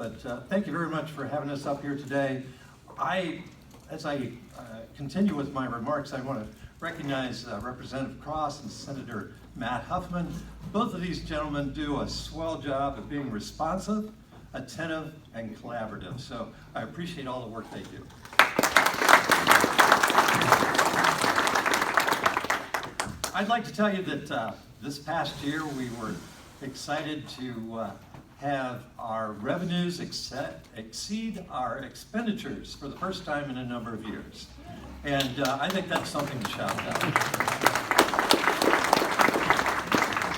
But thank you very much for having us up here today. As I continue with my remarks, I want to recognize Representative Cross and Senator Matt Huffman. Both of these gentlemen do a swell job of being responsive, attentive, and collaborative. So I appreciate all the work they do. I'd like to tell you that this past year we were excited to have our revenues exceed our expenditures for the first time in a number of years. And I think that's something to shout about.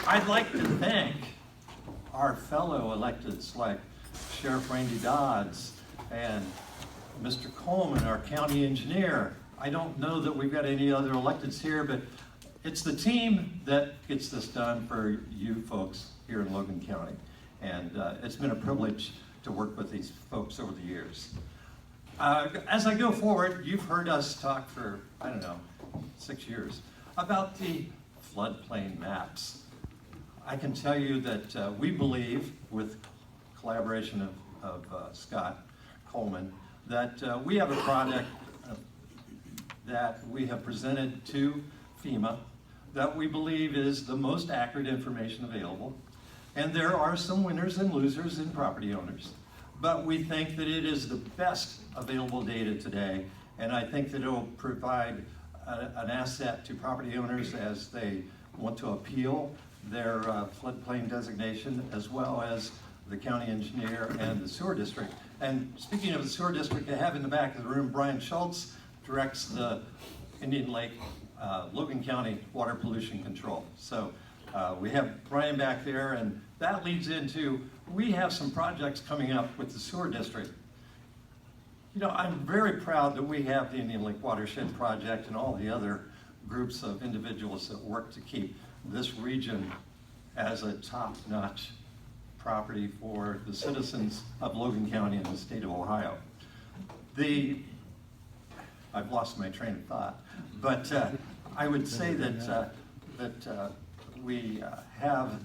I'd like to thank our fellow electeds like Sheriff Randy Dodds and Mr. Coleman, our county engineer. I don't know that we've got any other electeds here, but it's the team that gets this done for you folks here in Logan County. And it's been a privilege to work with these folks over the years. As I go forward, you've heard us talk for, 6 years about the floodplain maps. I can tell you that we believe, with collaboration of Scott Coleman, that we have a project that we have presented to FEMA that we believe is the most accurate information available. And there are some winners and losers in property owners, but we think that it is the best available data today, and I think that it will provide an asset to property owners as they want to appeal their floodplain designation, as well as the county engineer and the sewer district. And speaking of the sewer district, I have in the back of the room Brian Schultz, directs the Indian Lake, Logan County Water Pollution Control. So we have Brian back there, and that leads into, we have some projects coming up with the sewer district. I'm very proud that we have the Indian Lake Watershed Project and all the other groups of individuals that work to keep this region as a top-notch property for the citizens of Logan County and the state of Ohio. I've lost my train of thought, but I would say that we have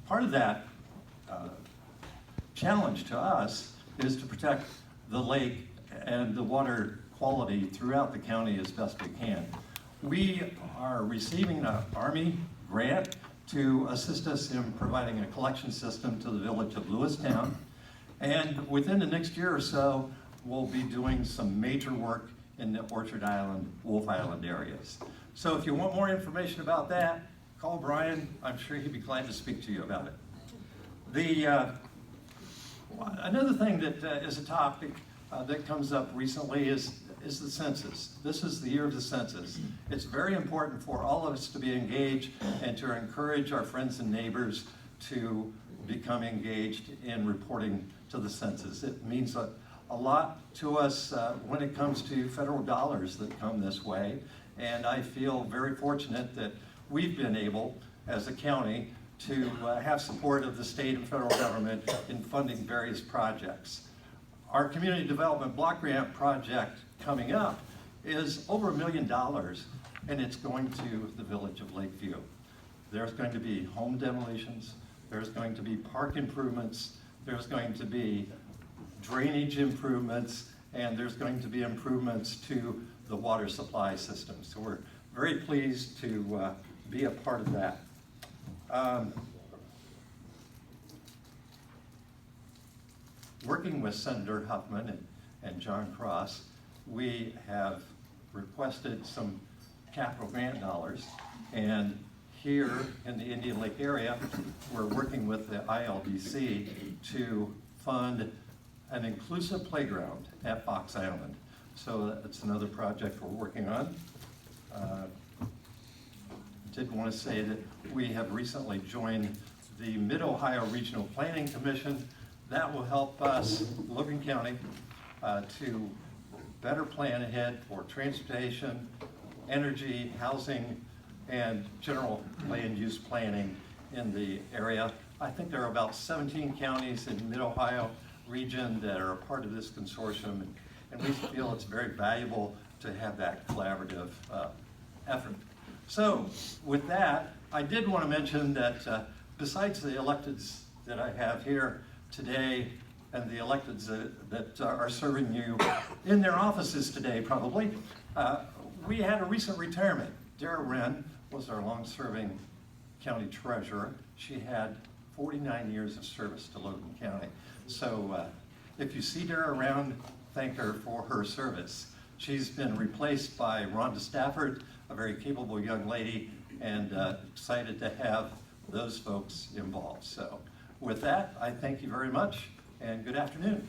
part of that challenge to us is to protect the lake and the water quality throughout the county as best we can. We are receiving an Army grant to assist us in providing a collection system to the village of Lewistown, and within the next year or so we'll be doing some major work in the Orchard Island, Wolf Island areas. So if you want more information about that, call Brian. I'm sure he'd be glad to speak to you about it. Another thing that is a topic that comes up recently is the census. This is the year of the census. It's very important for all of us to be engaged and to encourage our friends and neighbors to become engaged in reporting to the census. It means a lot to us when it comes to federal dollars that come this way, and I feel very fortunate that we've been able, as a county, to have support of the state and federal government in funding various projects. Our community development block grant project coming up is over $1 million, and it's going to the village of Lakeview. There's going to be home demolitions, there's going to be park improvements, there's going to be drainage improvements, and there's going to be improvements to the water supply system. So we're very pleased to be a part of that. Working with Senator Huffman and John Cross, we have requested some capital grant dollars, and here in the Indian Lake area, we're working with the ILDC to fund an inclusive playground at Fox Island. So that's another project we're working on. Did want to say that we have recently joined the Mid-Ohio Regional Planning Commission. That will help us, Logan County, to better plan ahead for transportation, energy, housing, and general land use planning in the area. I think there are about 17 counties in Mid-Ohio region that are a part of this consortium, and we feel it's very valuable to have that collaborative effort. So with that, I did want to mention that besides the electeds that I have here today and the electeds that are serving you in their offices today, probably. We had a recent retirement. Dara Wren was our long-serving county treasurer. She had 49 years of service to Logan County. So if you see Dara around, thank her for her service. She's been replaced by Rhonda Stafford, a very capable young lady, and excited to have those folks involved. So with that, I thank you very much, and good afternoon.